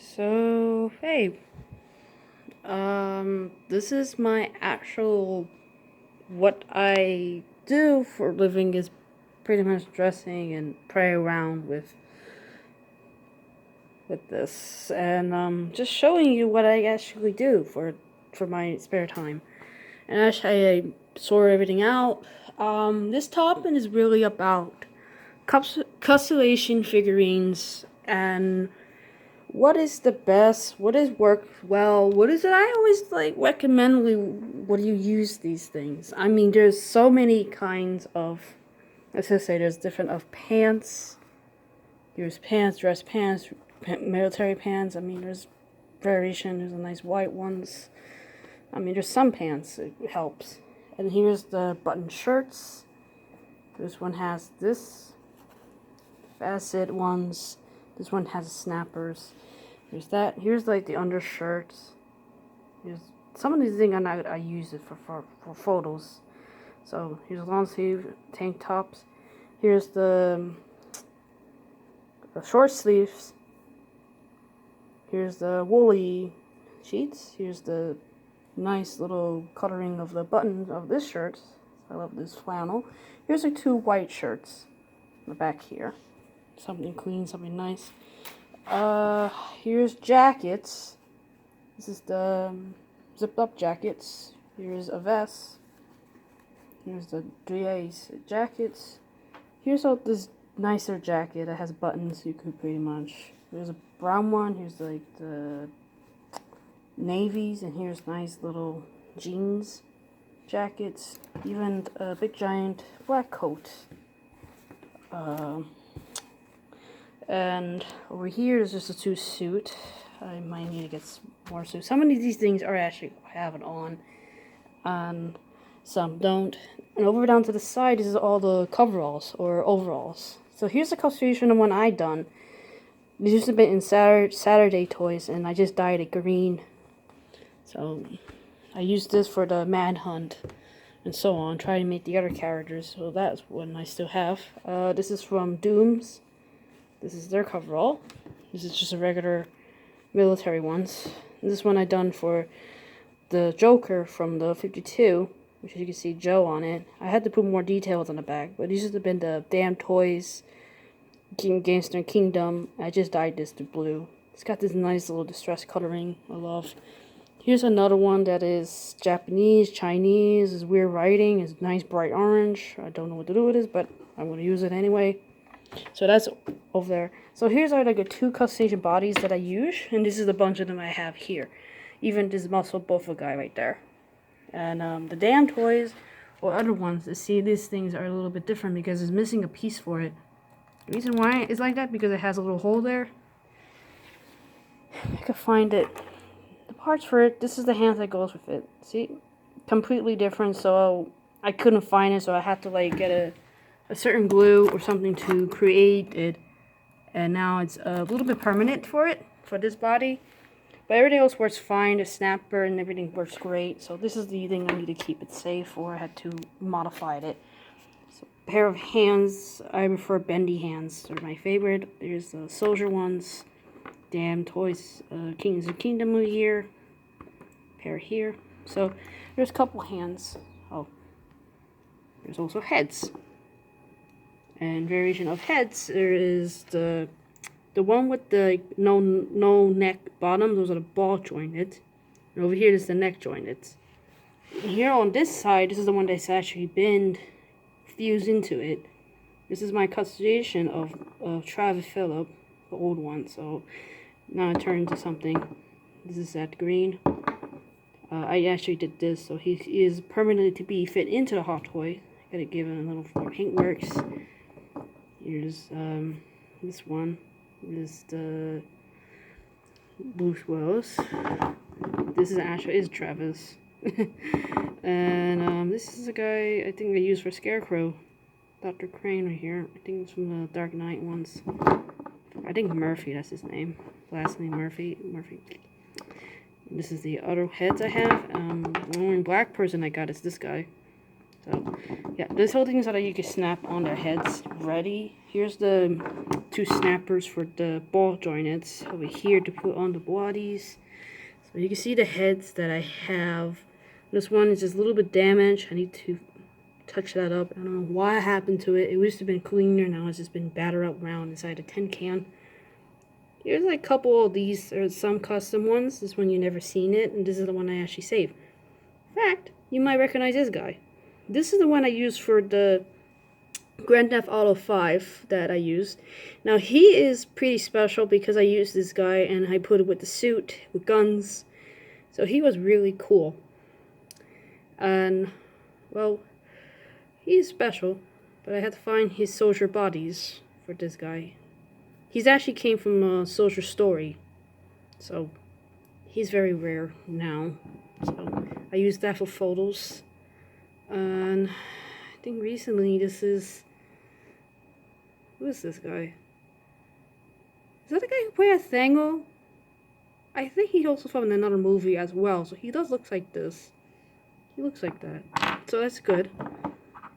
So, hey, this is my actual, what I do for a living is pretty much dressing and play around with this, and just showing you what I actually do for my spare time. And actually, I sort everything out. This topic is really about customization figurines and what is the best, what is work well, what is it I always recommend what do you use these things. I mean, there's so many kinds of, let's just say there's different of pants. There's pants, dress pants, military pants. I mean, there's variation. There's a nice white ones. I mean, there's some pants, it helps. And here's the button shirts. This one has this facet ones. This one has snappers. There's that. Here's like the undershirts. Here's some of these things I use it for photos. So here's long sleeve tank tops. Here's the short sleeves. Here's the woolly sheets. Here's the nice little coloring of the buttons of this shirt. I love this flannel. Here's the two white shirts in the back here. Something clean, something nice. Here's jackets. This is the zipped up jackets. Here's a vest. Here's the DA's jackets. Here's this nicer jacket that has buttons. You could pretty much. There's a brown one. Here's like the navies, and here's nice little jeans jackets. Even a big giant black coat. And over here is just a two suit. I might need to get more suits. Some of these things are actually have it on, and some don't. And over down to the side, this is all the coveralls or overalls. So here's the customization of one I done. This used to be in Saturday Toys, and I just dyed it green. So I used this for the manhunt and so on. Try to make the other characters. So that's one I still have. This is from Dooms. This is their coverall. This is just a regular military ones. This one I done for the Joker from the 52, which you can see Joe on it. I had to put more details on the back, but these have been the Damn Toys Gangster Kingdom. I just dyed this to blue. It's got this nice little distress coloring I love. Here's another one that is Japanese, Chinese, is weird writing, is nice bright orange. I don't know what to do with this, but I'm going to use it anyway. So that's over there. So here's like the two customization bodies that I use, and this is a bunch of them I have here. Even this muscle buffer guy right there. And the Damn Toys or other ones, to see these things are a little bit different because it's missing a piece for it. The reason why it's like that because it has a little hole there. I could find it. The parts for it, this is the hand that goes with it. See? Completely different, so I couldn't find it, so I had to like get a certain glue or something to create it, and now it's a little bit permanent for it, for this body, but everything else works fine. The snapper and everything works great, so this is the thing I need to keep it safe, or I had to modify it. So pair of hands, I prefer bendy hands, they're my favorite. There's the soldier ones, Damn Toys, Kings of Kingdom of the Year, pair here. So there's a couple hands. Oh, there's also heads. And variation of heads, there is the one with the no neck bottom. Those are the ball jointed. And over here is the neck jointed. And here on this side, this is the one that's actually been fused into it. This is my customization of Travis Phillip, the old one. So now it turned into something. This is that green. I actually did this, so he is permanently to be fit into the Hot Toy. I gotta give him a little more paint works. Here's this one. This is the Bruce Willis. This is Travis. And this is a guy I think they use for Scarecrow. Dr. Crane right here. I think it's from the Dark Knight ones. I think Murphy, that's his name. Last name Murphy. This is the other heads I have. The only black person I got is this guy. So, yeah, this whole thing is so that you can snap on their heads ready. here's the 2 snappers for the ball joints over here to put on the bodies. So you can see the heads that I have. This one is just a little bit damaged. I need to touch that up. I don't know what happened to it. It used to have been cleaner. Now it's just been battered up around inside a tin can. Here's like a couple of these. There's some custom ones. This one you never seen it, and this is the one I actually saved. In fact, you might recognize this guy. This is the one I used for the Grand Theft Auto 5 that I used. Now he is pretty special because I used this guy and I put it with the suit, with guns. So he was really cool. And, well, he's special, but I had to find his soldier bodies for this guy. He's actually came from a soldier story, so he's very rare now. So I used that for photos. And I think recently this is... Who is this guy? Is that the guy who played Thango? I think he's also from another movie as well, so he does look like this. He looks like that. So that's good.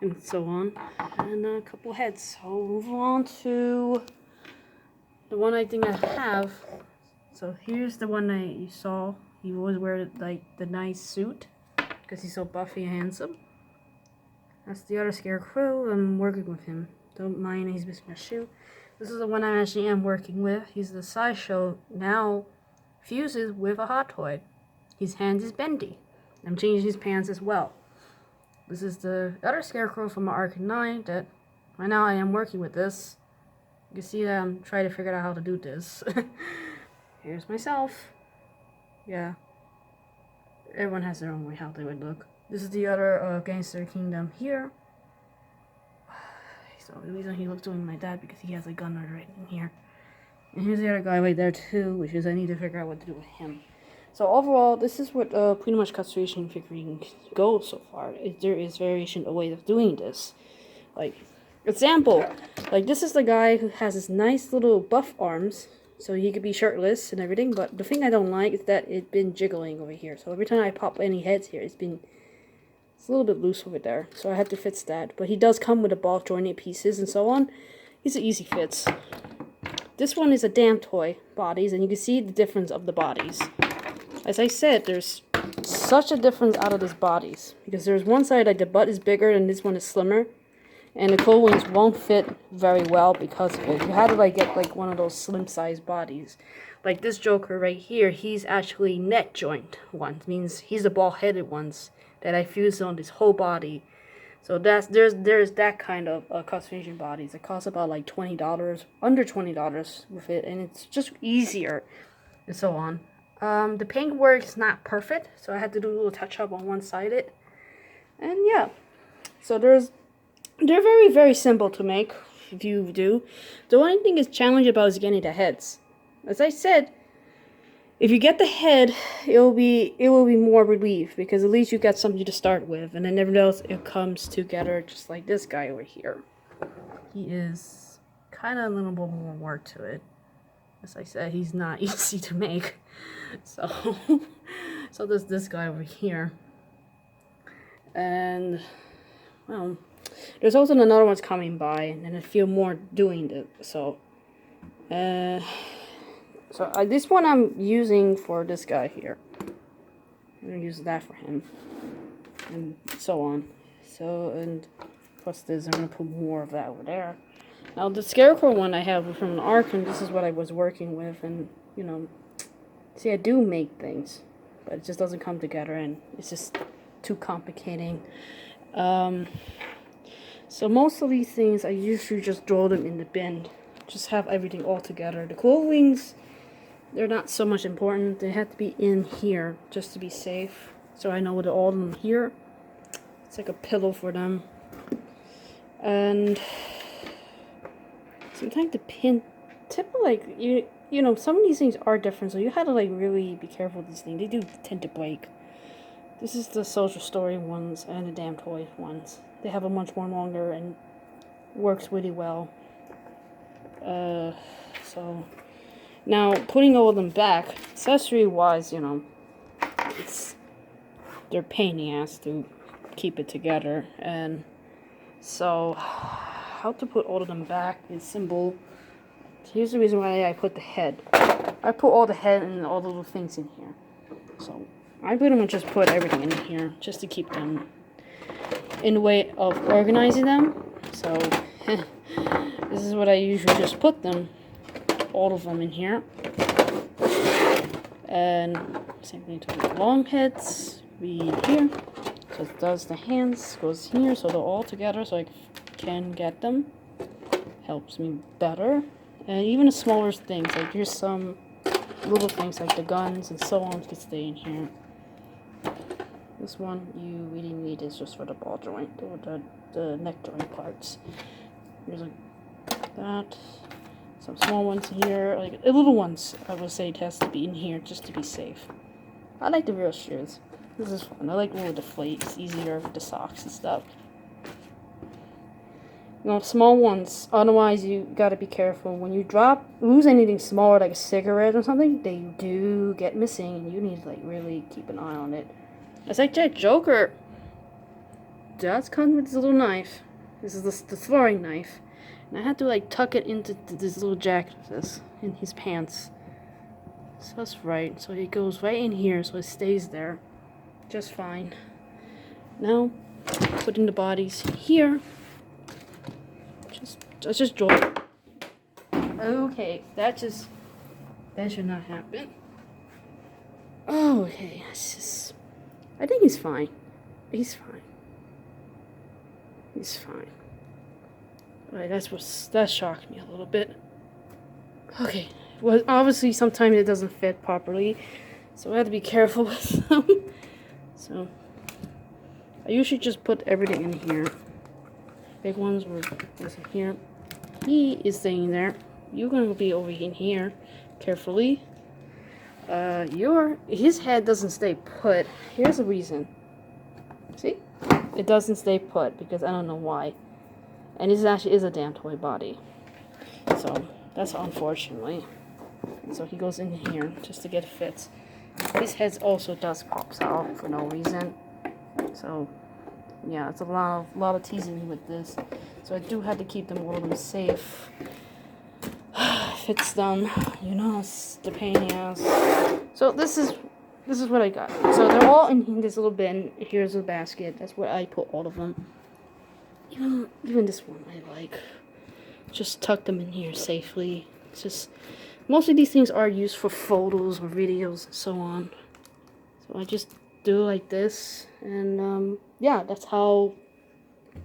And so on. And a couple heads. So we'll move on to the one I think I have. So here's the one that you saw. He always wears like the nice suit because he's so buffy and handsome. That's the other Scarecrow. I'm working with him. Don't mind, he's missing a shoe. This is the one I actually am working with. He's the sideshow now fuses with a hot toy. His hand is bendy. I'm changing his pants as well. This is the other Scarecrow from Arkham Knight that right now I am working with this. You can see that I'm trying to figure out how to do this. Here's myself. Yeah. Everyone has their own way how they would look. This is the other Gangster Kingdom here. So the reason he looks doing like that because he has a gun right in here. And here's the other guy right there too, which is I need to figure out what to do with him. So overall, this is what pretty much customization figurine goes so far. There is variation of ways of doing this. Like, example, like this is the guy who has his nice little buff arms, so he could be shirtless and everything. But the thing I don't like is that it's been jiggling over here. So every time I pop any heads here, it's a little bit loose over there, so I had to fix that. But he does come with the ball jointed pieces and so on. These are easy fits. This one is a damn toy bodies, and you can see the difference of the bodies. As I said, there's such a difference out of these bodies because there's one side like the butt is bigger and this one is slimmer, and the cold wings won't fit very well because of it. You had to like get like one of those slim size bodies. Like this Joker right here, he's actually neck joint ones, means he's the ball headed ones that I fused on this whole body. So there's that kind of customization bodies. It costs about like $20, under $20 with it, and it's just easier and so on. The paintwork is not perfect, so I had to do a little touch up on one sided. And yeah, so they're very, very simple to make if you do. The only thing is challenging about is getting the heads. As I said, if you get the head, it will be more relief because at least you got something to start with, and then everything else it comes together just like this guy over here. He is kind of a little bit more work to it. As I said, he's not easy to make. So there's this guy over here, and well, there's also another one's coming by, and I feel more doing it. So this one I'm using for this guy here. I'm gonna use that for him, and so on. So, and plus this, I'm gonna put more of that over there. Now the Scarecrow one I have from Arkham, this is what I was working with, and you know, see I do make things, but it just doesn't come together, and it's just too complicating. So most of these things I usually just throw them in the bin, just have everything all together. The cool wings, they're not so much important. They have to be in here just to be safe. So I know what all of them here. It's like a pillow for them. And sometimes the pin tip, like you know, some of these things are different, so you have to like really be careful with these things. They do tend to break. This is the Soldier Story ones and the Damn Toy ones. They have a much more longer and works really well. So now putting all of them back, accessory wise, you know, they're pain in the ass to keep it together, and so how to put all of them back is simple. Here's the reason why I put the head. I put all the head and all the little things in here. So I pretty much just put everything in here just to keep them in the way of organizing them. So this is what I usually just put them, all of them in here. And same thing to the long heads, be here. So it does the hands, goes here, so they're all together so I can get them. Helps me better. And even the smaller things, like here's some little things like the guns and so on can stay in here. This one you really need is just for the ball joint or the neck joint parts. Here's like that. Some small ones here, like the little ones I would say it has to be in here just to be safe. I like the real shoes. This is fun. I like when it deflates, it's easier with the socks and stuff. You know, small ones, otherwise you gotta be careful. When you lose anything smaller like a cigarette or something, they do get missing and you need to like really keep an eye on it. It's like that Joker. That's come with this little knife. This is the throwing knife. And I had to like tuck it into this little jacket in his pants. So that's right. So it goes right in here so it stays there. Just fine. Now, putting the bodies here. Let's just draw it. Okay, that should not happen. Okay, I think he's fine. He's fine. He's fine. Alright, that shocked me a little bit. Okay, well, obviously sometimes it doesn't fit properly, so I have to be careful with them. So, I usually just put everything in here. Big ones were in here. He is staying there. You're gonna be over in here, carefully. His head doesn't stay put. Here's the reason. See? It doesn't stay put because I don't know why. And this actually is a damn toy body. So, that's unfortunately. So he goes in here just to get fits. His head also does pops out for no reason. So, yeah, it's a lot of teasing with this. So I do have to keep them all of them safe. Fits them, you know, it's the pain in the ass. So this is what I got. So they're all in this little bin. Here's a basket. That's where I put all of them. Even this one I like. Just tuck them in here safely. It's just most of these things are used for photos or videos and so on. So I just do like this, and yeah, that's how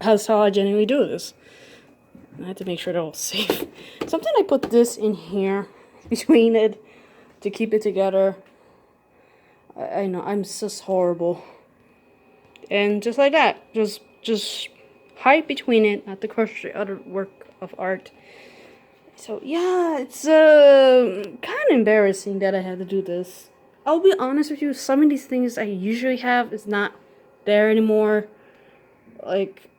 I genuinely do this. I have to make sure they're all safe. Sometimes I put this in here between it to keep it together. I know I'm just horrible, and just like that, just hide between it, not to crush the other work of art. So yeah, it's kind of embarrassing that I had to do this. I'll be honest with you, some of these things I usually have is not there anymore. Like,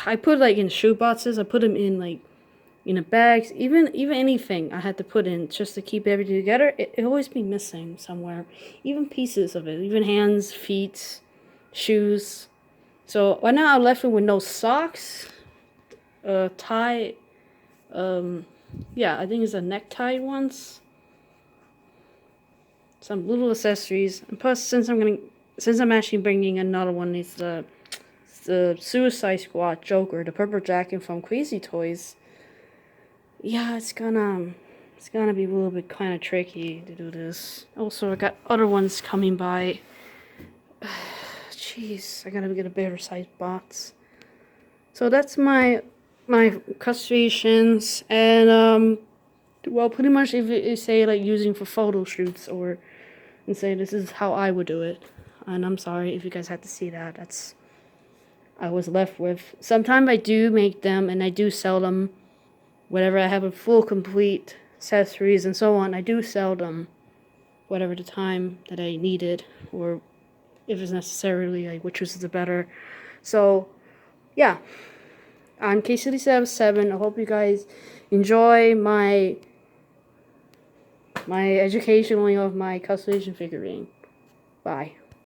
I put like in shoe boxes, I put them in like in a bags, even anything I had to put in just to keep everything together. It always be missing somewhere, even pieces of it, even hands, feet, shoes. So right now I'm left with no socks, tie. Yeah, I think it's a necktie ones. Some little accessories, and plus since I'm actually bringing another one, it's the Suicide Squad Joker, the purple jacket from Crazy Toys. Yeah, it's gonna be a little bit kind of tricky to do this. Also, I got other ones coming by. Jeez, I gotta get a better sized box. So that's my customations, and well, pretty much if you say like using for photo shoots and say this is how I would do it. And I'm sorry if you guys had to see that. That's I was left with. Sometimes I do make them and I do sell them. Whenever I have a full complete accessories and so on, I do sell them. Whatever the time that I needed, or if it's necessarily like which was the better. So yeah. I'm KCity77. I hope you guys enjoy my educationally of my customization figurine. Bye.